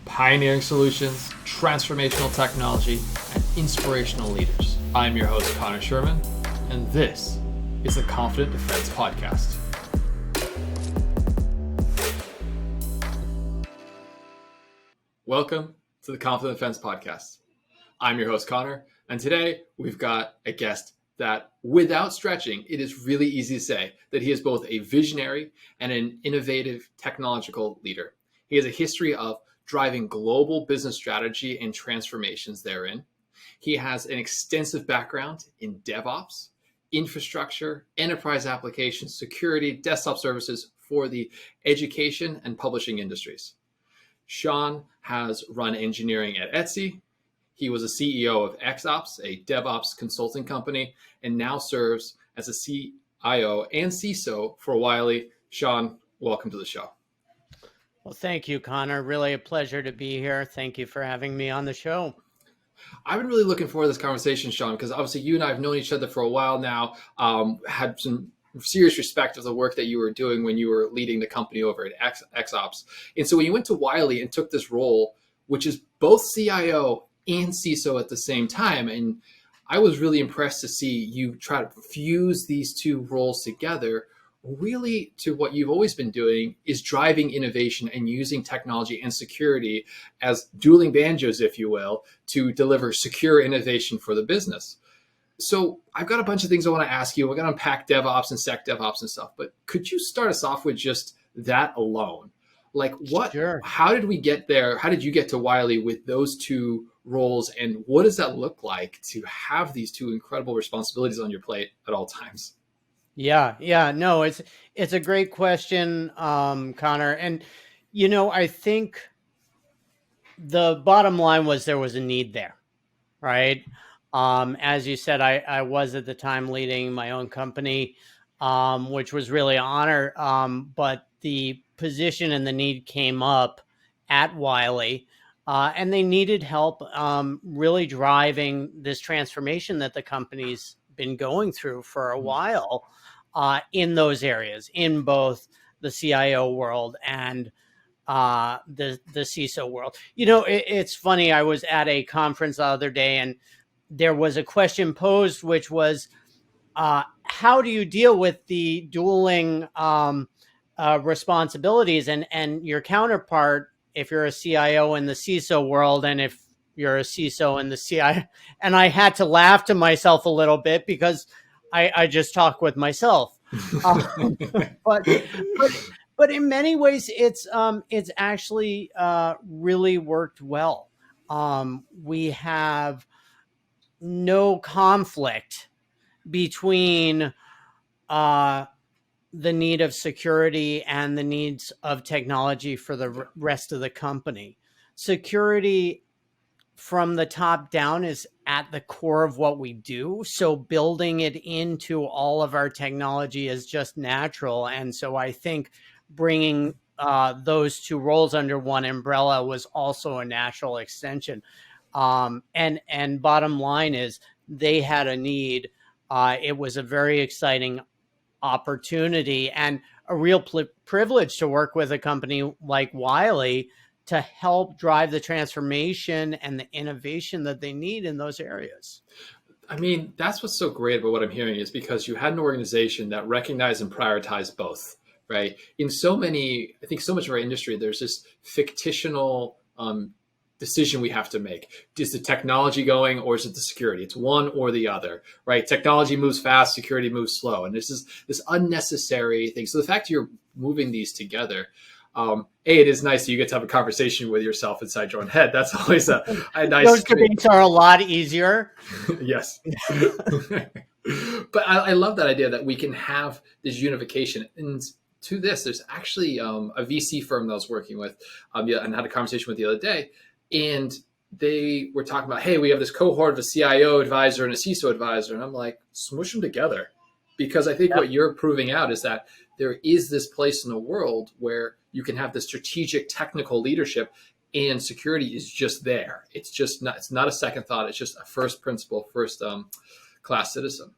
pioneering solutions, transformational technology, and inspirational leaders. I'm your host, Connor Sherman, and this is the Confident Defense Podcast. Welcome to the Confident Defense Podcast. I'm your host, Connor, and today we've got a guest that, without stretching, it is really easy to say that he is both a visionary and an innovative technological leader. He has a history of driving global business strategy and transformations therein. He has an extensive background in DevOps, infrastructure, enterprise applications, security, desktop services for the education and publishing industries. Sean has run engineering at Etsy. He was a CEO of xOps, a DevOps consulting company, and now serves as a CIO and CISO for Wiley. Sean, welcome to the show. Well, thank you, Connor. Really a pleasure to be here. Thank you for having me on the show. I've been really looking forward to this conversation, Sean, because obviously you and I have known each other for a while now, had some serious respect of the work that you were doing when you were leading the company over at xOps. And so when you went to Wiley and took this role, which is both CIO and CISO at the same time, and I was really impressed to see you try to fuse these two roles together. Really, to what you've always been doing is driving innovation and using technology and security as dueling banjos, if you will, to deliver secure innovation for the business. So I've got a bunch of things I want to ask you. We're going to unpack DevOps and SecDevOps and stuff, but could you start us off with just that alone? Like what, Sure. How did we get there? How did you get to Wiley with those two roles? And what does that look like to have these two incredible responsibilities on your plate at all times? Yeah. No, it's a great question, Connor. And, I think the bottom line was there was a need there, right? As you said, I was at the time leading my own company, which was really an honor. But the position and the need came up at Wiley, and they needed help really driving this transformation that the company's been going through for a while in those areas, in both the CIO world and the CISO world. It's funny. I was at a conference the other day, and there was a question posed, which was, how do you deal with the dueling responsibilities and your counterpart, if you're a CIO in the CISO world, and if you're a CISO in the CIO? And I had to laugh to myself a little bit because I just talk with myself. But in many ways, it's actually really worked well. We have no conflict between the need of security and the needs of technology for the rest of the company. Security from the top down is at the core of what we do. So building it into all of our technology is just natural. And so I think bringing those two roles under one umbrella was also a natural extension. And bottom line is they had a need. It was a very exciting opportunity and a real privilege to work with a company like Wiley to help drive the transformation and the innovation that they need in those areas. I mean, that's what's so great about what I'm hearing is because you had an organization that recognized and prioritized both, right? In so many, I think so much of our industry, there's this fictional decision we have to make. Is the technology going or is it the security? It's one or the other, right? Technology moves fast, security moves slow. And this is this unnecessary thing. So the fact you're moving these together, it is nice that you get to have a conversation with yourself inside your own head. That's always a nice. Those debates are a lot easier. Yes. But I love that idea that we can have this unification. And to this, there's actually a VC firm that I was working with and had a conversation with the other day. And they were talking about, hey, we have this cohort of a CIO advisor and a CISO advisor. And I'm like, smoosh them together. Because I think what you're proving out is that there is this place in the world where you can have the strategic technical leadership and security is just there. It's just not, it's not a second thought. It's just a first principle, first class citizen.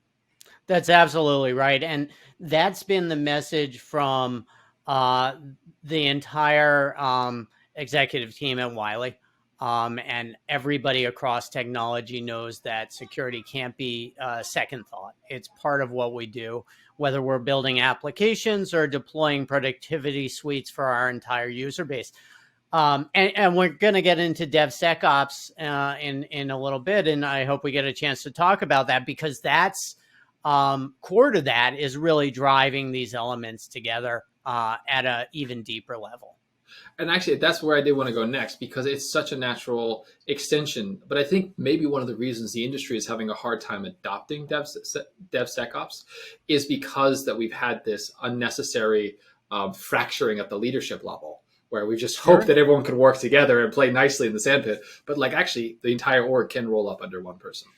That's absolutely right. And that's been the message from the entire executive team at Wiley. And everybody across technology knows that security can't be a second thought. It's part of what we do, whether we're building applications or deploying productivity suites for our entire user base. And we're going to get into DevSecOps in a little bit, and I hope we get a chance to talk about that, because that's core to that is really driving these elements together at an even deeper level. And actually, that's where I did want to go next, because it's such a natural extension. But I think maybe one of the reasons the industry is having a hard time adopting DevSecOps is because that we've had this unnecessary fracturing at the leadership level, where we just hope that everyone could work together and play nicely in the sandpit. But like, actually, the entire org can roll up under one person.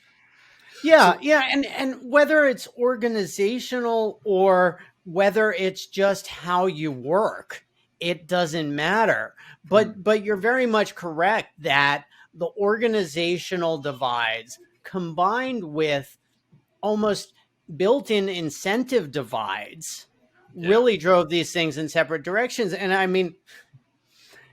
Yeah, and whether it's organizational or whether it's just how you work, it doesn't matter. But you're very much correct that the organizational divides combined with almost built-in incentive divides really drove these things in separate directions. And I mean,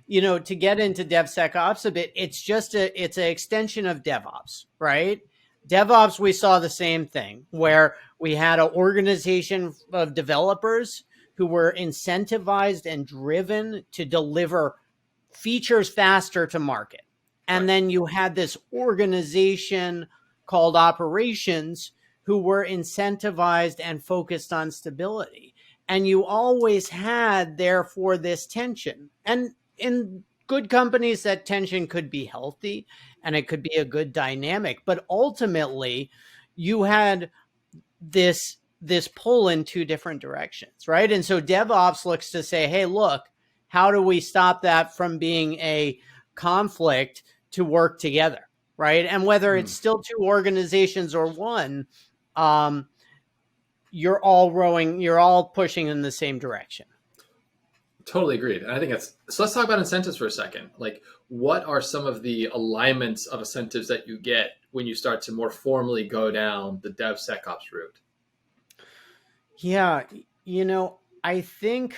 to get into DevSecOps a bit, it's an extension of DevOps, right? DevOps, we saw the same thing where we had an organization of developers who were incentivized and driven to deliver features faster to market. And then you had this organization called operations who were incentivized and focused on stability. And you always had, therefore, this tension. And in good companies, that tension could be healthy and it could be a good dynamic. But ultimately, you had this pull in two different directions, right? And so DevOps looks to say, hey, look, how do we stop that from being a conflict to work together, right? And whether it's still two organizations or one, you're all rowing, you're all pushing in the same direction. Totally agreed. And I think so let's talk about incentives for a second. Like, what are some of the alignments of incentives that you get when you start to more formally go down the DevSecOps route? Yeah, I think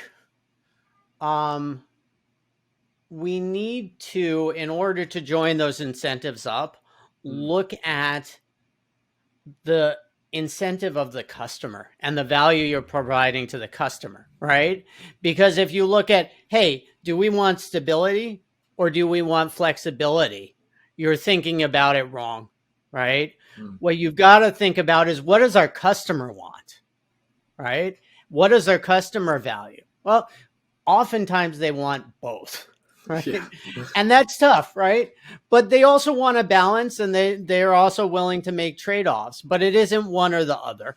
we need to, in order to join those incentives up, look at the incentive of the customer and the value you're providing to the customer, right? Because if you look at, hey, do we want stability or do we want flexibility? You're thinking about it wrong, right? What you've got to think about is, what does our customer want, right? What is our customer value? Well, oftentimes they want both. Right. Yeah. And that's tough, right? But they also want a balance, and they're also willing to make trade-offs, but it isn't one or the other.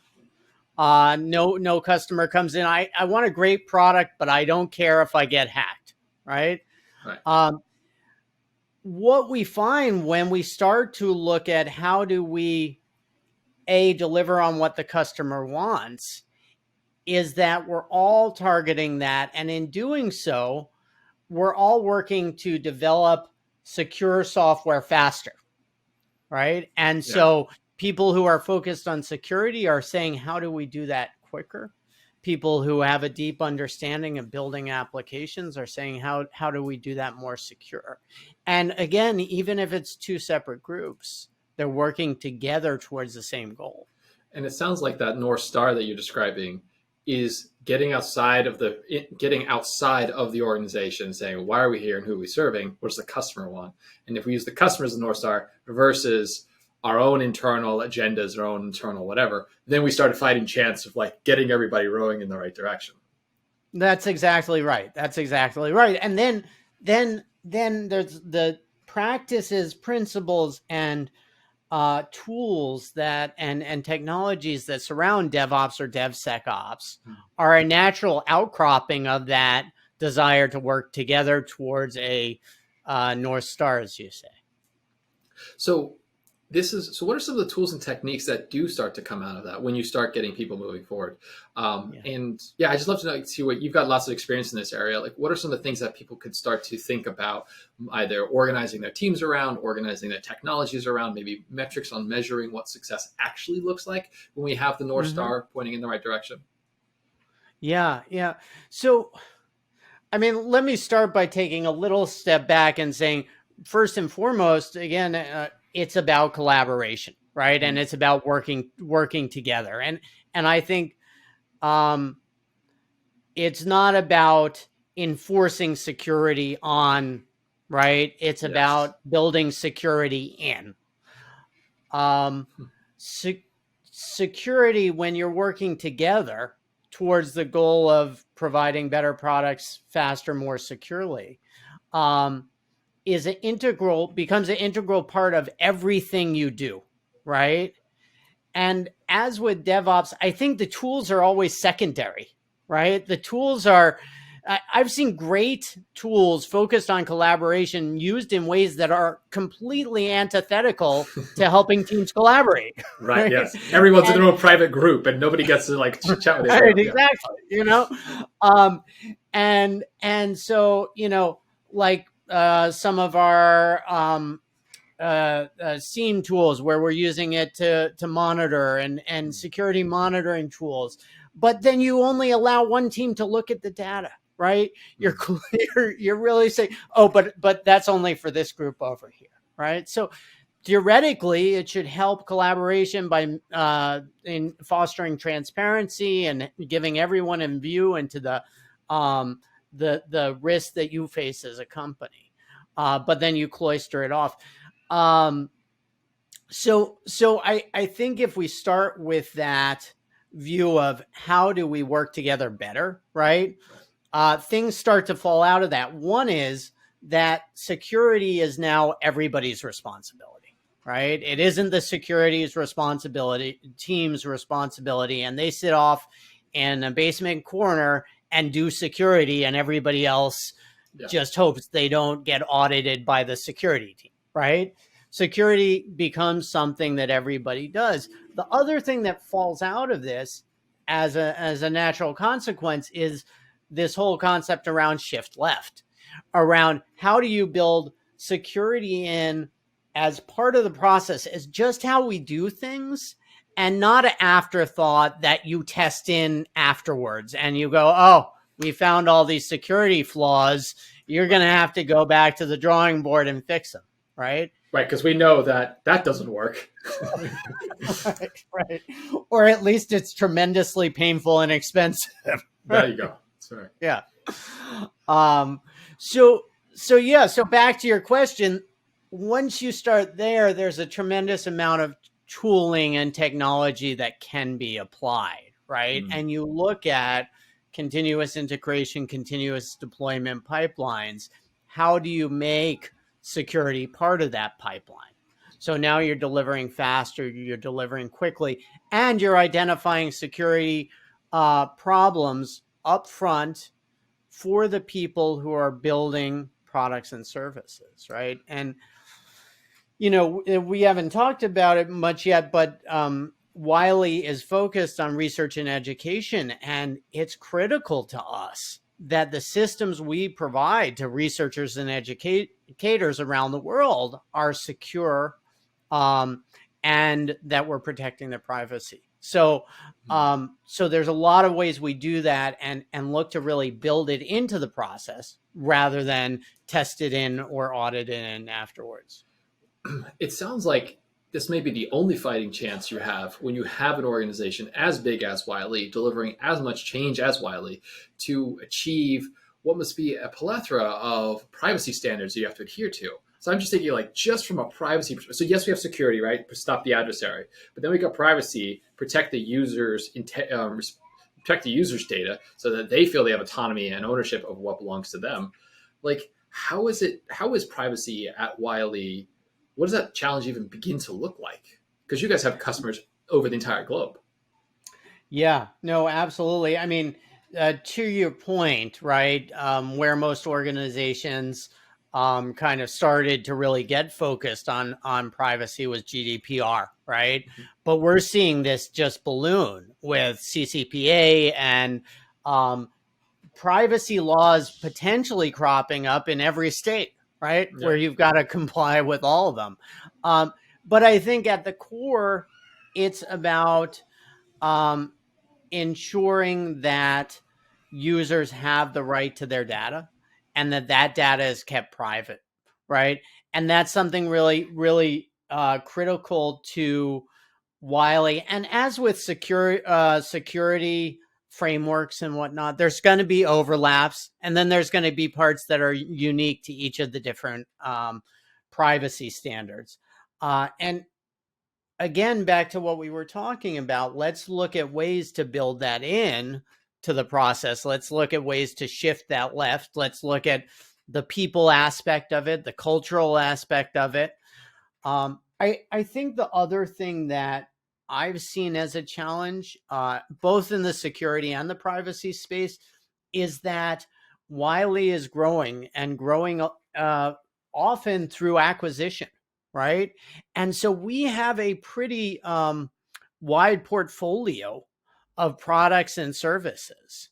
No customer comes in, I want a great product, but I don't care if I get hacked, right? What we find when we start to look at how do we deliver on what the customer wants is that we're all targeting that. And in doing so, we're all working to develop secure software faster, right? And so people who are focused on security are saying, how do we do that quicker? People who have a deep understanding of building applications are saying, how do we do that more secure? And again, even if it's two separate groups, they're working together towards the same goal. And it sounds like that North Star that you're describing is getting outside of the organization, saying, why are we here and who are we serving? What does the customer want? And if we use the customer as the North Star versus our own internal agendas, our own internal whatever, then we started fighting chance of like getting everybody rowing in the right direction. That's exactly right. And then there's the practices, principles, and tools that and technologies that surround DevOps or DevSecOps are a natural outcropping of that desire to work together towards a North Star, as you say. So what are some of the tools and techniques that do start to come out of that when you start getting people moving forward? And I just love to see what you've got lots of experience in this area. Like, what are some of the things that people could start to think about, either organizing their teams around, organizing their technologies around, maybe metrics on measuring what success actually looks like when we have the North Star pointing in the right direction? Yeah. So I mean, let me start by taking a little step back and saying, first and foremost, again, it's about collaboration, right? And it's about working together. And I think it's not about enforcing security on, right? It's about building security in. Security, when you're working together towards the goal of providing better products faster, more securely, becomes an integral part of everything you do, right? And as with DevOps, I think the tools are always secondary, right? The tools are, I've seen great tools focused on collaboration used in ways that are completely antithetical to helping teams collaborate. Right. Yes. Everyone's in their own private group and nobody gets to like chat with each other. Right, exactly. You know, and so, you know, like some of our SIEM tools where we're using it to monitor and security monitoring tools, but then you only allow one team to look at the data, right? You're clear. You're really saying, oh, but that's only for this group over here, right? So theoretically, it should help collaboration by in fostering transparency and giving everyone in view into the risk that you face as a company. But then you cloister it off. So I think if we start with that view of how do we work together better, right? Things start to fall out of that. One is that security is now everybody's responsibility, right? It isn't the security's responsibility, team's responsibility, and they sit off in a basement corner and do security, and everybody else just hopes they don't get audited by the security team, right? Security becomes something that everybody does. The other thing that falls out of this as a natural consequence is this whole concept around shift left, around how do you build security in as part of the process, as just how we do things, and not an afterthought that you test in afterwards and you go, oh, we found all these security flaws. You're going to have to go back to the drawing board and fix them, right? Right, because we know that doesn't work. Right. Or at least it's tremendously painful and expensive. There you go. Sorry. Yeah. So back to your question, once you start there, there's a tremendous amount of tooling and technology that can be applied, right? And you look at continuous integration, continuous deployment pipelines. How do you make security part of that pipeline? So now you're delivering faster, you're delivering quickly, and you're identifying security problems up front for the people who are building products and services, right? And, you know, we haven't talked about it much yet, but Wiley is focused on research and education, and it's critical to us that the systems we provide to researchers and educators around the world are secure, and that we're protecting their privacy. So there's a lot of ways we do that and look to really build it into the process rather than test it in or audit it in afterwards. It sounds like this may be the only fighting chance you have when you have an organization as big as Wiley, delivering as much change as Wiley, to achieve what must be a plethora of privacy standards you have to adhere to. So I'm just thinking, like, just from a privacy perspective. So yes, we have security, right? Stop the adversary. But then we got privacy, protect the users' protect the users' data so that they feel they have autonomy and ownership of what belongs to them. Like, how is privacy at Wiley? What does that challenge even begin to look like? Because you guys have customers over the entire globe. Yeah, no, absolutely. I mean, to your point, right, where most organizations kind of started to really get focused on privacy was GDPR, right? Mm-hmm. But we're seeing this just balloon with CCPA and privacy laws potentially cropping up in every state, right? Yeah. Where you've got to comply with all of them. But I think at the core, it's about ensuring that users have the right to their data and that data is kept private, right? And that's something really, really critical to Wiley. And as with security frameworks and whatnot, there's going to be overlaps, and then there's going to be parts that are unique to each of the different privacy standards. And again, back to what we were talking about, let's look at ways to build that in to the process. Let's look at ways to shift that left. Let's look at the people aspect of it, the cultural aspect of it. I think the other thing that I've seen as a challenge, both in the security and the privacy space, is that Wiley is growing and growing often through acquisition, right? And so we have a pretty wide portfolio of products and services.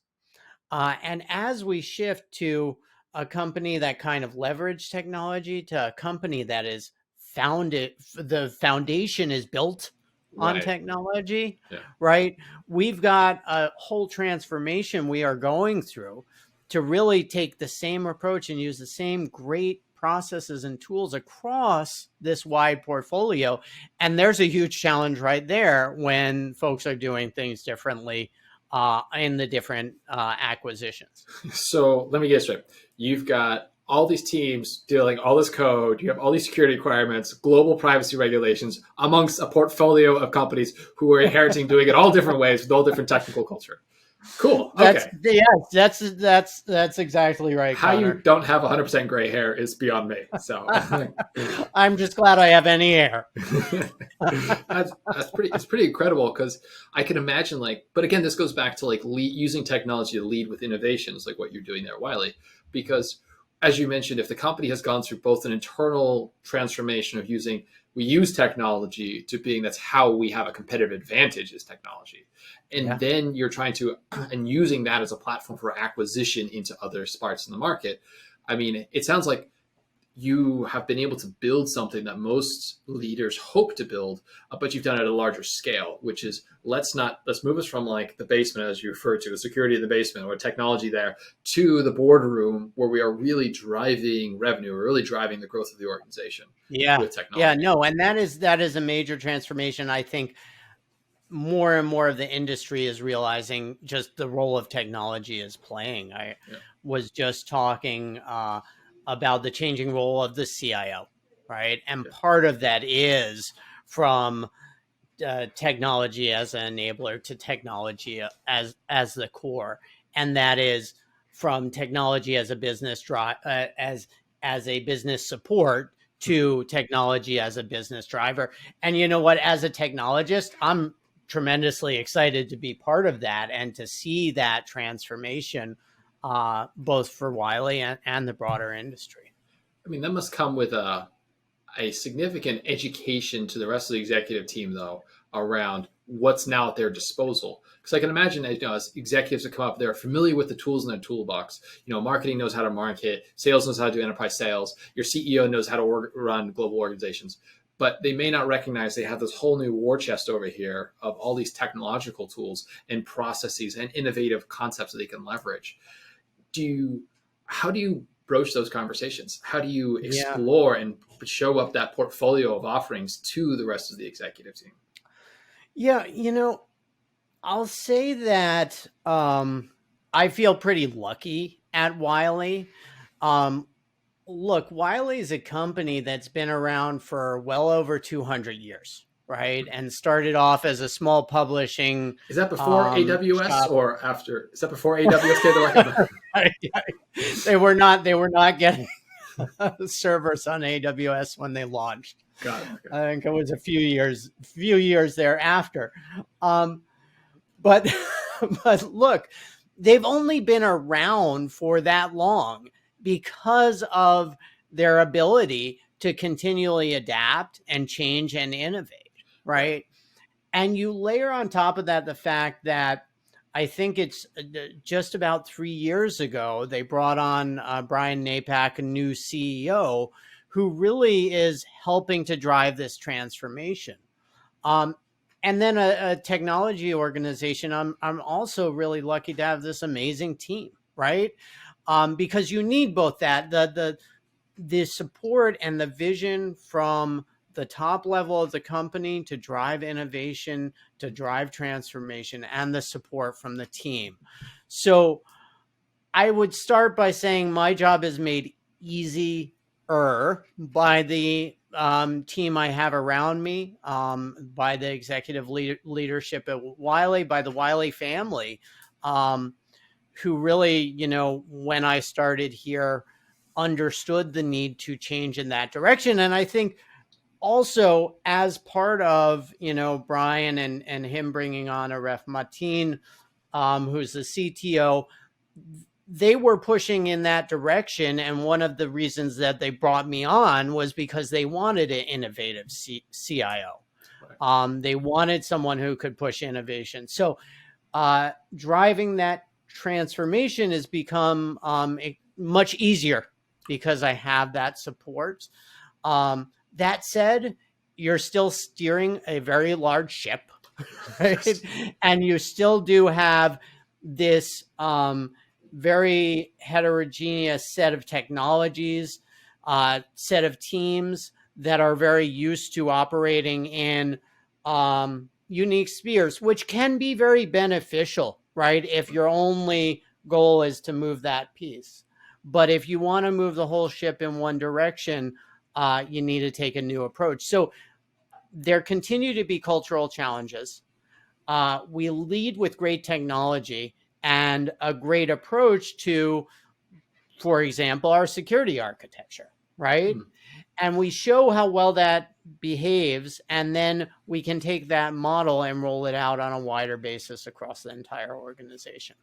And as we shift to a company that kind of leverage technology to a company that is founded, the foundation is built on Right. technology, Yeah. right? We've got a whole transformation we are going through to really take the same approach and use the same great processes and tools across this wide portfolio. And there's a huge challenge right there when folks are doing things differently in the different acquisitions. So let me get straight. You've got all these teams dealing all this code. You have all these security requirements, global privacy regulations amongst a portfolio of companies who are inheriting doing it all different ways with all different technical culture. Cool. Okay. That's exactly right, How Connor. you don't have 100% gray hair is beyond me. So I'm just glad I have any hair. it's pretty incredible because I can imagine but again, this goes back to using technology to lead with innovations, like what you're doing there at Wiley, because as you mentioned, if the company has gone through both an internal transformation of we use technology to being that's how we have a competitive advantage is technology. And then you're trying to, and using that as a platform for acquisition into other parts in the market. I mean, it sounds like you have been able to build something that most leaders hope to build, but you've done it at a larger scale, which is let's move us from the basement, as you referred to, the security in the basement or technology there, to the boardroom where we are really driving revenue, or really driving the growth of the organization with technology. Yeah, no. And that is a major transformation. I think more and more of the industry is realizing just the role of technology is playing. I was just talking about the changing role of the CIO, right? And part of that is from technology as an enabler to technology as the core, and that is from technology as a business as a business support to technology as a business driver. And you know what? As a technologist, I'm tremendously excited to be part of that and to see that transformation, both for Wiley and the broader industry. I mean, that must come with a significant education to the rest of the executive team, though, around what's now at their disposal. Because I can imagine as executives that come up, they're familiar with the tools in their toolbox. Marketing knows how to market, sales knows how to do enterprise sales, your CEO knows how to run global organizations. But they may not recognize they have this whole new war chest over here of all these technological tools and processes and innovative concepts that they can leverage. How do you broach those conversations? How do you explore and show up that portfolio of offerings to the rest of the executive team? Yeah, I'll say that I feel pretty lucky at Wiley. Look, Wiley is a company that's been around for well over 200 years, right? And started off as a small publishing. Is that before AWS shop. Or after? Is that before AWS came to market? They were not getting servers on AWS when they launched. Got it. Okay. I think it was a few years thereafter. But look, they've only been around for that long because of their ability to continually adapt and change and innovate, right? And you layer on top of that the fact that I think it's just about 3 years ago, they brought on Brian Napack, a new CEO, who really is helping to drive this transformation. and then a technology organization, I'm also really lucky to have this amazing team, right? Because you need both that the support and the vision from the top level of the company to drive innovation, to drive transformation, and the support from the team. So I would start by saying my job is made easier by the team I have around me, by the executive leadership at Wiley, by the Wiley family, who really, when I started here, understood the need to change in that direction. And I think also as part of, Brian and him bringing on Aref Mateen, who's the CTO, they were pushing in that direction. And one of the reasons that they brought me on was because they wanted an innovative CIO. Right. They wanted someone who could push innovation. So driving that transformation has become much easier because I have that support. That said, you're still steering a very large ship, right? Yes. And you still do have this very heterogeneous set of technologies, set of teams that are very used to operating in unique spheres, which can be very beneficial, right? If your only goal is to move that piece. But if you want to move the whole ship in one direction, you need to take a new approach. So there continue to be cultural challenges. We lead with great technology and a great approach to, for example, our security architecture, right? Hmm. And we show how well that behaves, and then we can take that model and roll it out on a wider basis across the entire organization.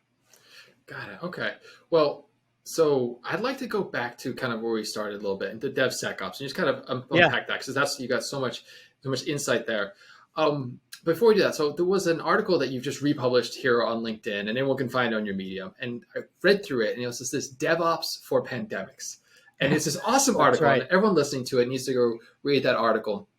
Got it. Okay. Well, so I'd like to go back to kind of where we started a little bit into DevSecOps and just kind of Yeah. unpack that because that's you got so much insight there. Before we do that, so there was an article that you've just republished here on LinkedIn, and anyone can find it on your Medium. And I read through it, and it was just this DevOps for pandemics, and it's this awesome That's article, and right. everyone listening to it needs to go read that article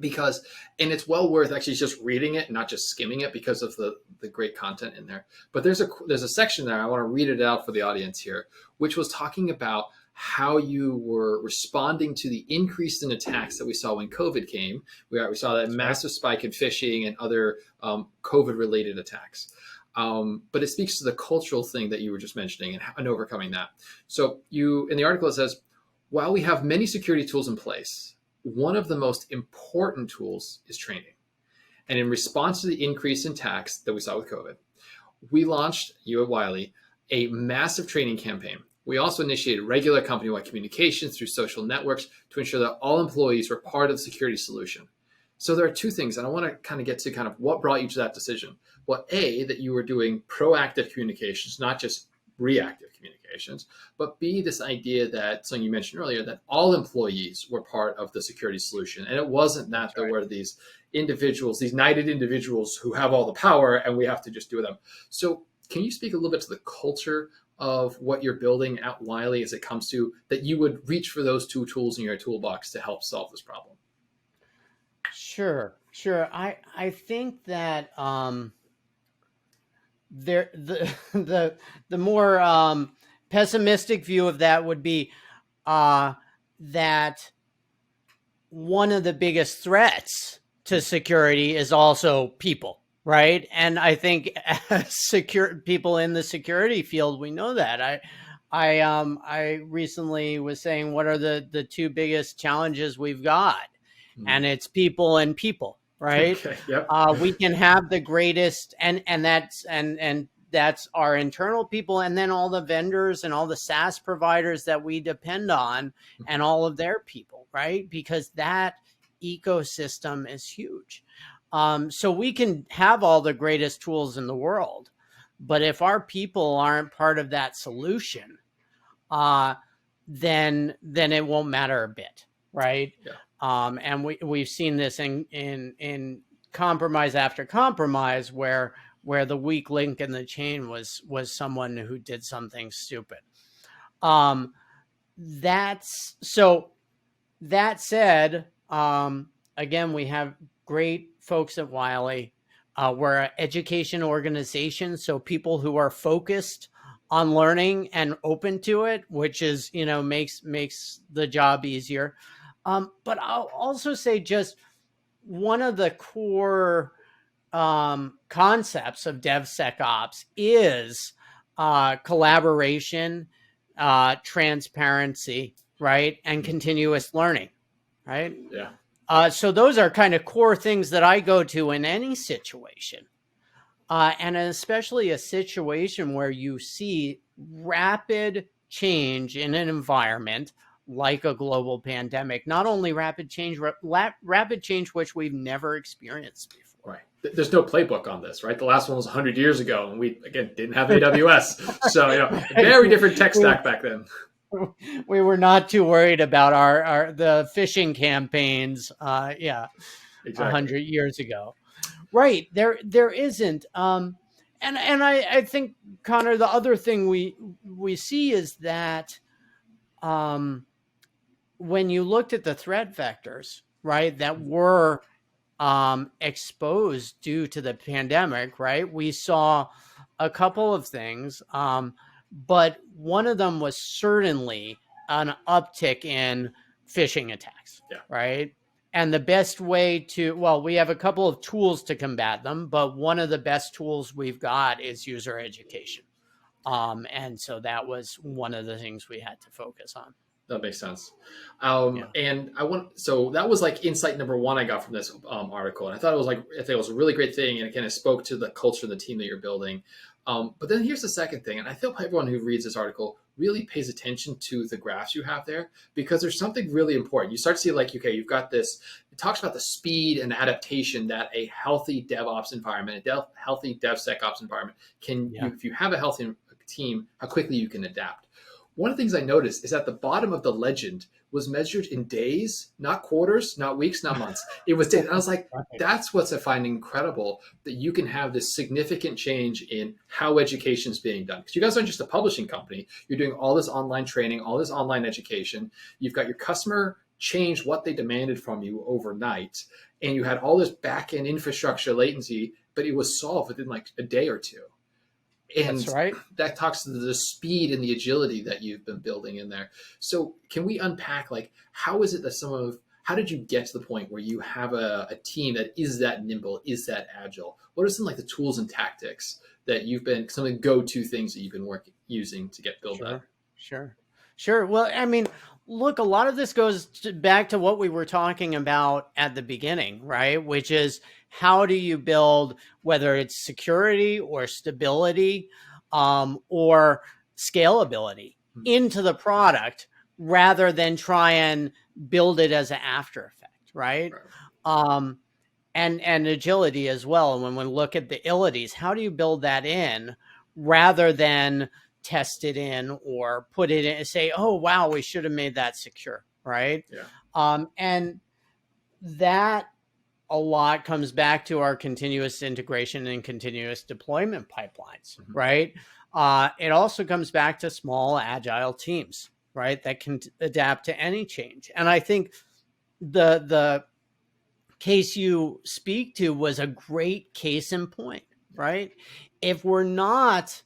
because and it's well worth actually just reading it, not just skimming it because of the great content in there. But there's a section there I want to read it out for the audience here, which was talking about how you were responding to the increase in attacks that we saw when COVID came. We saw that That's right. massive spike in phishing and other COVID related attacks. But it speaks to the cultural thing that you were just mentioning and overcoming that. So you in the article it says, while we have many security tools in place, one of the most important tools is training. And in response to the increase in attacks that we saw with COVID, we launched, you at Wiley, a massive training campaign. We also initiated regular company-wide communications through social networks to ensure that all employees were part of the security solution. So there are two things, and I want to kind of get to kind of what brought you to that decision. Well, A, that you were doing proactive communications, not just reactive communications, but B, this idea that something you mentioned earlier, that all employees were part of the security solution. And it wasn't that That's there right. were these individuals, these knighted individuals who have all the power and we have to just do them. So can you speak a little bit to the culture of what you're building at Wiley as it comes to that you would reach for those two tools in your toolbox to help solve this problem? Sure. I think that there the more pessimistic view of that would be that one of the biggest threats to security is also people, right? And I think as secure people in the security field, we know that. I recently was saying, what are the two biggest challenges we've got? Hmm. And it's people and people, right? Okay. Yep. We can have the greatest, and that's our internal people, and then all the vendors and all the SaaS providers that we depend on, and all of their people, right? Because that ecosystem is huge. So we can have all the greatest tools in the world, but if our people aren't part of that solution, uh, then it won't matter a bit, right? Yeah. And we've seen this in compromise after compromise where the weak link in the chain was someone who did something stupid. Um, that's so. That said, again, we have great folks at Wiley. We're an education organization, so people who are focused on learning and open to it, which is, makes the job easier. But I'll also say just one of the core concepts of DevSecOps is collaboration, transparency, right, and continuous learning, right? Yeah. So those are kind of core things that I go to in any situation. And especially a situation where you see rapid change in an environment like a global pandemic, not only rapid change, rapid change, which we've never experienced before. Right. There's no playbook on this, right? The last one was 100 years ago, and we, again, didn't have AWS. So, very different tech stack back then. We were not too worried about the phishing campaigns. Exactly. 100 years ago. Right. There isn't. And I think, Connor, the other thing we see is that when you looked at the threat vectors, right, that were exposed due to the pandemic, right, we saw a couple of things. But one of them was certainly an uptick in phishing attacks, right? And the best way we have a couple of tools to combat them, but one of the best tools we've got is user education. And so that was one of the things we had to focus on. That makes sense. And so that was like insight number one I got from this article. And I thought it was a really great thing. And it kind of spoke to the culture of the team that you're building. But then here's the second thing. And I feel everyone who reads this article really pays attention to the graphs you have there, because there's something really important. You start to see you've got this, it talks about the speed and adaptation that a healthy DevOps environment, a healthy DevSecOps environment if you have a healthy team, how quickly you can adapt. One of the things I noticed is at the bottom of the legend was measured in days, not quarters, not weeks, not months. It was days. And I was like, that's what I find incredible, that you can have this significant change in how education is being done. Because you guys aren't just a publishing company. You're doing all this online training, all this online education. You've got your customer change what they demanded from you overnight. And you had all this back-end infrastructure latency, but it was solved within like a day or two. And that's right. That talks to the speed and the agility that you've been building in there. So can we unpack, how is it that how did you get to the point where you have a team that is that nimble, is that agile? What are some the tools and tactics that some of the go-to things that you've been using to get built up? Sure. Well, I mean, look, a lot of this goes back to what we were talking about at the beginning, right? Which is, how do you build, whether it's security or stability or scalability into the product, rather than try and build it as an after effect, right? And agility as well. And when we look at the ilities, how do you build that in rather than test it in or put it in and say, oh, wow, we should have made that secure, right? And that a lot comes back to our continuous integration and continuous deployment pipelines, right? It also comes back to small, agile teams, right, that can adapt to any change. And I think the case you speak to was a great case in point, right? If we're not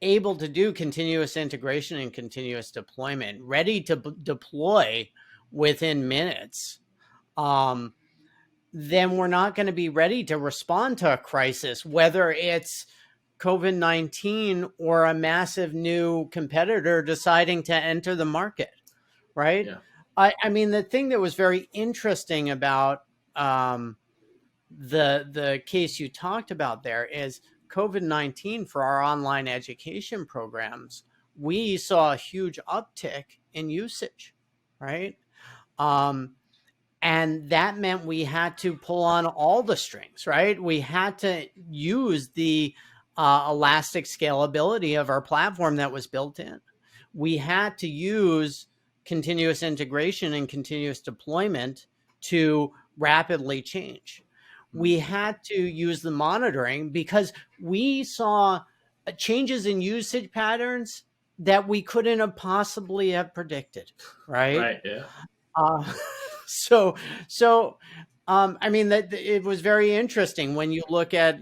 able to do continuous integration and continuous deployment, ready to deploy within minutes, then we're not going to be ready to respond to a crisis, whether it's COVID-19 or a massive new competitor deciding to enter the market, right? I mean, the thing that was very interesting about the case you talked about there is COVID-19 for our online education programs. We saw a huge uptick in usage, right? And that meant we had to pull on all the strings, right? We had to use the elastic scalability of our platform that was built in. We had to use continuous integration and continuous deployment to rapidly change. We had to use the monitoring because we saw changes in usage patterns that we couldn't have possibly have predicted, right? Right, yeah. So I mean, that it was very interesting when you look at,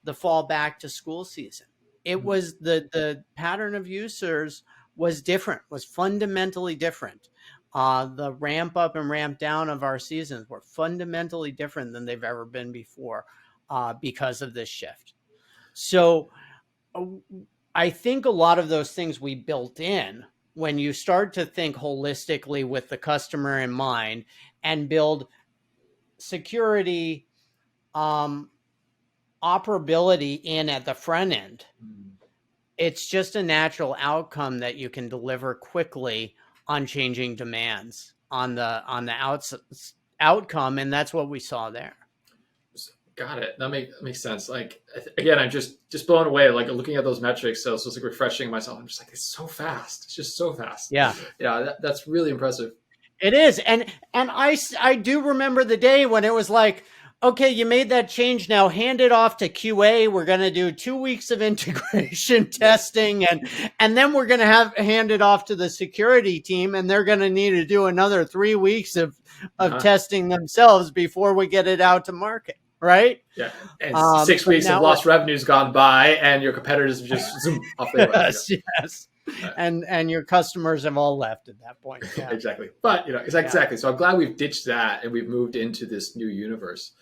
the fall back to school season. It Mhm. was the pattern of users was different, was fundamentally different. The ramp up and ramp down of our seasons were fundamentally different than they've ever been before, because of this shift. So uh, I think a lot of those things we built in when you start to think holistically with the customer in mind and build security, um, operability in at the front end, Mhm. it's just a natural outcome that you can deliver quickly on changing demands on the outcome, and that's what we saw there. Got it. That makes sense. Like again, I'm just blown away. Like looking at those metrics, so it's just like refreshing myself. I'm just like, it's so fast. It's just so fast. Yeah, Yeah, that's really impressive. it is. And I do remember the day when it was like, okay, you made that change, now hand it off to QA. We're going to do 2 weeks of integration Yeah. testing, and then we're going to have hand it off to the security team, and they're going to need to do another 3 weeks of Uh-huh. testing themselves before we get it out to market, right? Yeah. And 6 weeks of Now we're lost revenues gone by, and your competitors have just zoom off they went. yes, yes. And your customers have all left at that point. Yeah. Exactly. But it's Yeah. exactly. So I'm glad we've ditched that and we've moved into this new universe.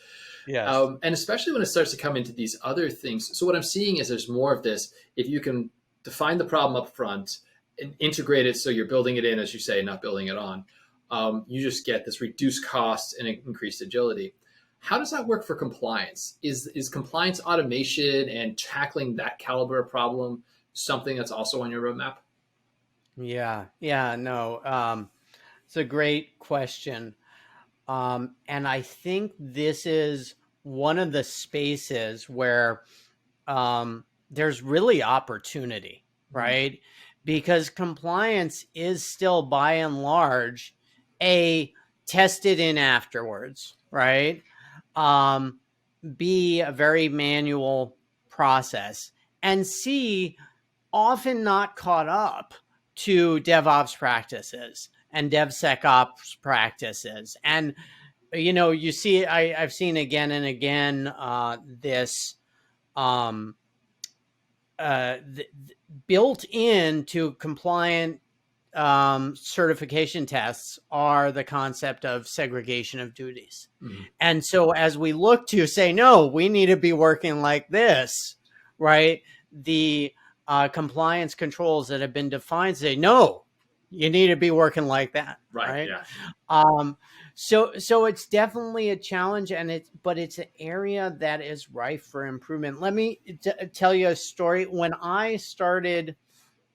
Yes. And especially when it starts to come into these other things. So what I'm seeing is there's more of this. If you can define the problem up front and integrate it, so you're building it in, as you say, not building it on, you just get this reduced cost and increased agility. How does that work for compliance? Is compliance automation and tackling that caliber of problem something that's also on your roadmap? Yeah. Yeah. No. It's a great question. And I think this is one of the spaces where, there's really opportunity, Mhm. right? Because compliance is still by and large a tested in afterwards, right? Um, B, a very manual process, and C, often not caught up to DevOps practices and DevSecOps practices. And, you see, I've seen again and again, this, um, built into compliant, certification tests are the concept of segregation of duties. Mhm. And so as we look to say, no, we need to be working like this, right? The compliance controls that have been defined say, no, you need to be working like that, Right. right? Yeah. Um, so it's definitely a challenge, but it's an area that is rife for improvement. Let me tell you a story. When I started,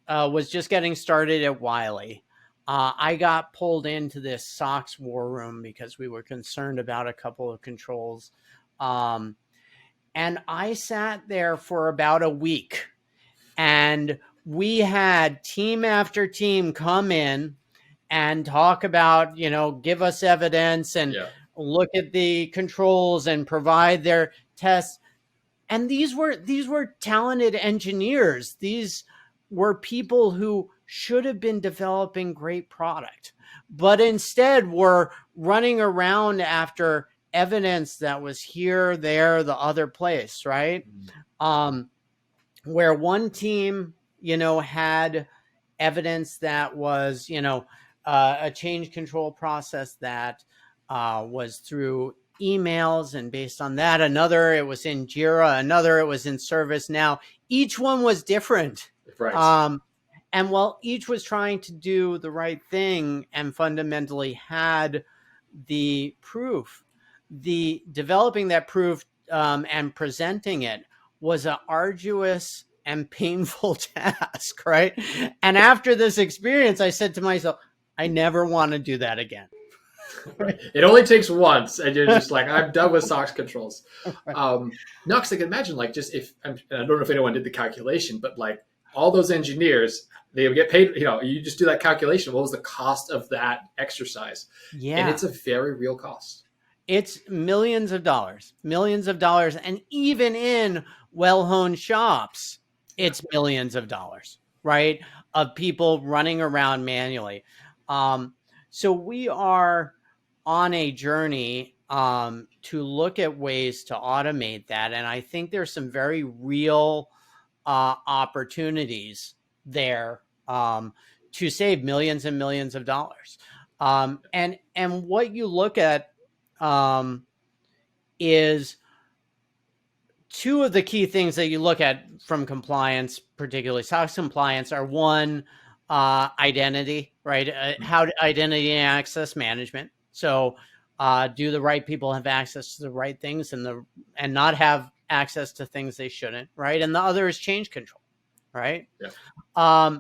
was just getting started at Wiley, I got pulled into this SOX war room because we were concerned about a couple of controls. Um, and I sat there for about a week, and we had team after team come in and talk about, give us evidence and Yeah. look at the controls and provide their tests. And these were talented engineers. These were people who should have been developing great product, but instead were running around after evidence that was here, there, the other place, right? Mhm. Um, where one team, had evidence that was, a change control process that was through emails, and based on that, another it was in Jira, another it was in ServiceNow. Each one was different. Right. Um, and while each was trying to do the right thing and fundamentally had the proof, the developing that proof, and presenting it was an arduous and painful task, right? And after this experience, I said to myself, I never want to do that again. Right. It only takes once, and you're just like, I'm done with SOX controls. No, because I can imagine, like, just if I don't know if anyone did the calculation, but like all those engineers, they would get paid. You just do that calculation. What was the cost of that exercise? And Yeah. it's a very real cost. It's millions of dollars. And even in well honed shops, Yeah. it's millions of dollars, right? Of people running around manually. So we are, on a journey to look at ways to automate that. And I think there's some very real opportunities there to save millions and millions of dollars. And what you look at is two of the key things that you look at from compliance, particularly SOX compliance, are one, identity, right? How identity and access management. So do the right people have access to the right things and not have access to things they shouldn't, right? And the other is change control, right? Yeah.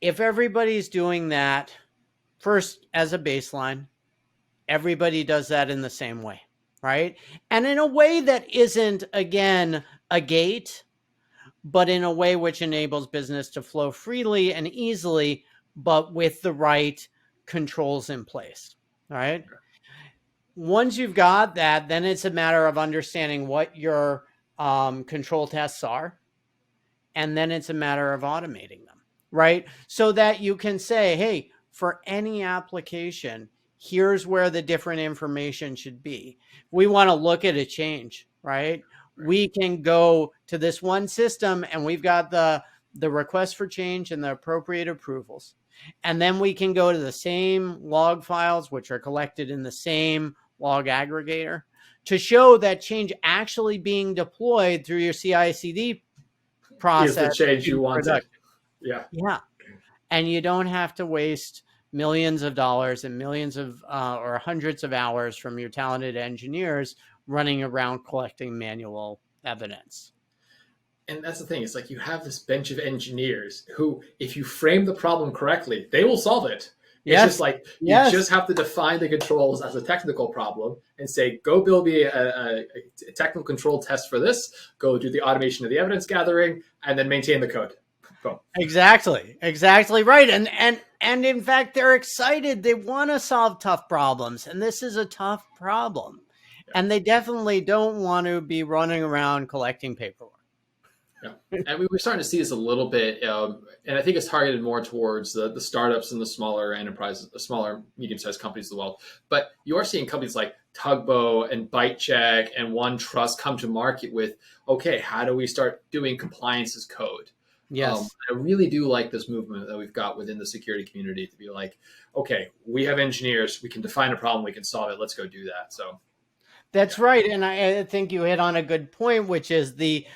If everybody's doing that, first, as a baseline, everybody does that in the same way, right? And in a way that isn't, again, a gate, but in a way which enables business to flow freely and easily, but with the right controls in place, right? Once you've got that, then it's a matter of understanding what your control tests are. And then it's a matter of automating them, right? So that you can say, hey, for any application, here's where the different information should be. We want to look at a change, right? We can go to this one system and we've got the request for change and the appropriate approvals. And then we can go to the same log files, which are collected in the same log aggregator, to show that change actually being deployed through your CI/CD process is the change you wanted. Yeah. And you don't have to waste millions of dollars and millions of or hundreds of hours from your talented engineers running around collecting manual evidence. And that's the thing. It's like you have this bench of engineers who, if you frame the problem correctly, they will solve it. It's just like you just have to define the controls as a technical problem and say, go build me a technical control test for this, go do the automation of the evidence gathering, and then maintain the code. Boom. Exactly right. And in fact, they're excited. They want to solve tough problems, and this is a tough problem. Yeah. And they definitely don't want to be running around collecting paperwork. Yeah. And we're starting to see this a little bit, and I think it's targeted more towards the startups and the smaller enterprises, the smaller, medium-sized companies of the world. But you are seeing companies like Tugboat and ByteCheck and OneTrust come to market with, okay, how do we start doing compliance as code? Yes. I really do like this movement that we've got within the security community to be like, okay, we have engineers, we can define a problem, we can solve it, let's go do that. So that's right. And I think you hit on a good point, which is the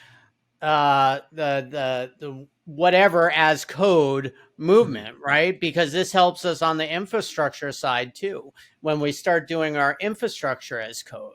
whatever as code movement, right? Because this helps us on the infrastructure side too. When we start doing our infrastructure as code,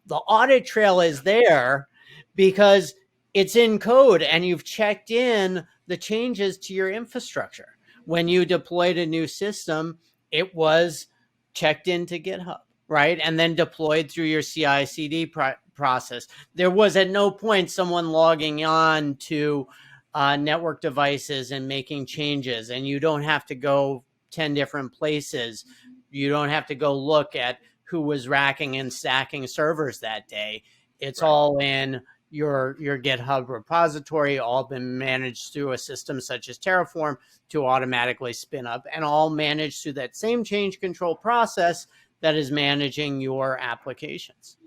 the audit trail is there because it's in code and you've checked in the changes to your infrastructure. When you deployed a new system, it was checked into GitHub, right? And then deployed through your CI/CD process. There was at no point someone logging on to network devices and making changes, and you don't have to go 10 different places. You don't have to go look at who was racking and stacking servers that day. It's all in your GitHub repository, all been managed through a system such as Terraform to automatically spin up, and all managed through that same change control process that is managing your applications.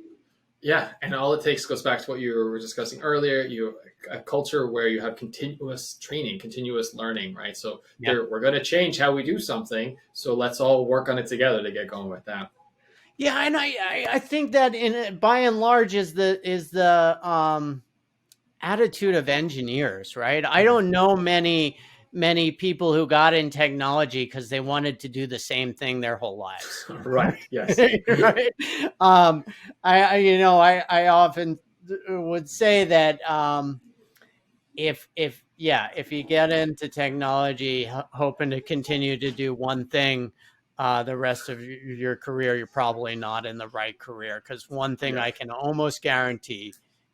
Yeah, and all it takes goes back to what you were discussing earlier. A culture where you have continuous training, continuous learning, right? So we're going to change how we do something. So let's all work on it together to get going with that. Yeah, and I think that by and large is the attitude of engineers, right? I don't know many people who got in technology because they wanted to do the same thing their whole lives. Right. Yes. Right. I often would say that if you get into technology hoping to continue to do one thing the rest of your career, you're probably not in the right career, because one thing I can almost guarantee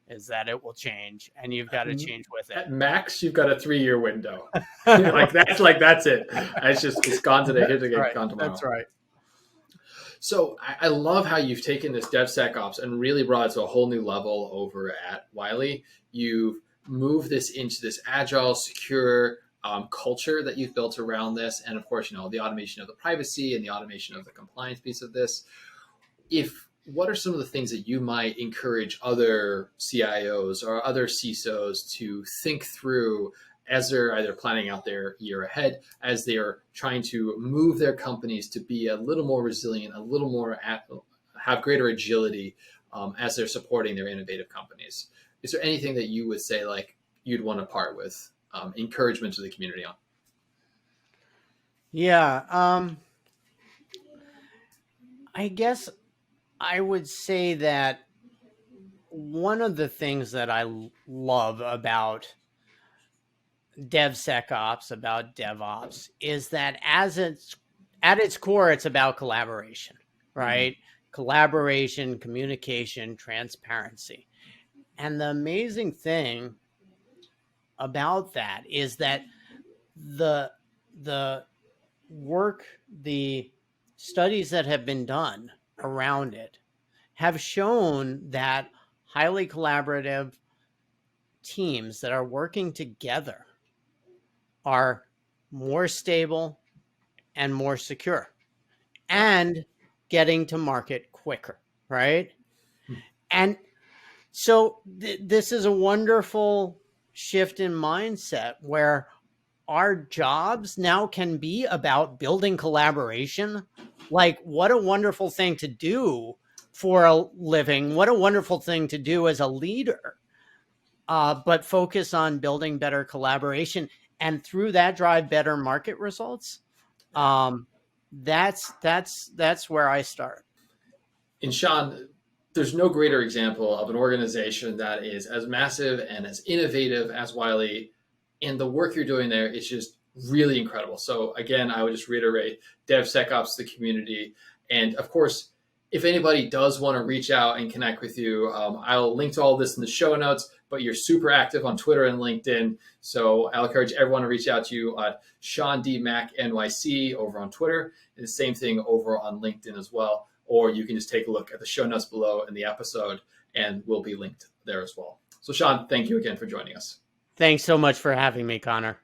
is that it will change, and you've got to change with it. At max, you've got a 3-year window. That's it. It's gone today. Here's gone tomorrow. That's right. So I love how you've taken this DevSecOps and really brought it to a whole new level over at Wiley. You've moved this into this agile, secure culture that you've built around this, and of course, the automation of the privacy and the automation of the compliance piece of this. What are some of the things that you might encourage other CIOs or other CISOs to think through as they're either planning out their year ahead, as they are trying to move their companies to be a little more resilient, a little more have greater agility as they're supporting their innovative companies? Is there anything that you would say like you'd want to part with encouragement to the community on? Yeah, I guess I would say that one of the things that I love about DevSecOps, about DevOps, is that at its core, it's about collaboration, right? Mm-hmm. Collaboration, communication, transparency. And the amazing thing about that is that the work, the studies that have been done around it have shown that highly collaborative teams that are working together are more stable and more secure and getting to market quicker, right? And so this is a wonderful shift in mindset where our jobs now can be about building collaboration. Like, what a wonderful thing to do for a living. What a wonderful thing to do as a leader. But focus on building better collaboration and through that drive better market results. That's where I start. And Sean, there's no greater example of an organization that is as massive and as innovative as Wiley. And the work you're doing there is just really incredible. So again, I would just reiterate DevSecOps, the community. And of course, if anybody does want to reach out and connect with you, I'll link to all this in the show notes, but you're super active on Twitter and LinkedIn. So I'll encourage everyone to reach out to you at Sean D. Mack NYC over on Twitter, and the same thing over on LinkedIn as well. Or you can just take a look at the show notes below in the episode, and we'll be linked there as well. So Sean, thank you again for joining us. Thanks so much for having me, Connor.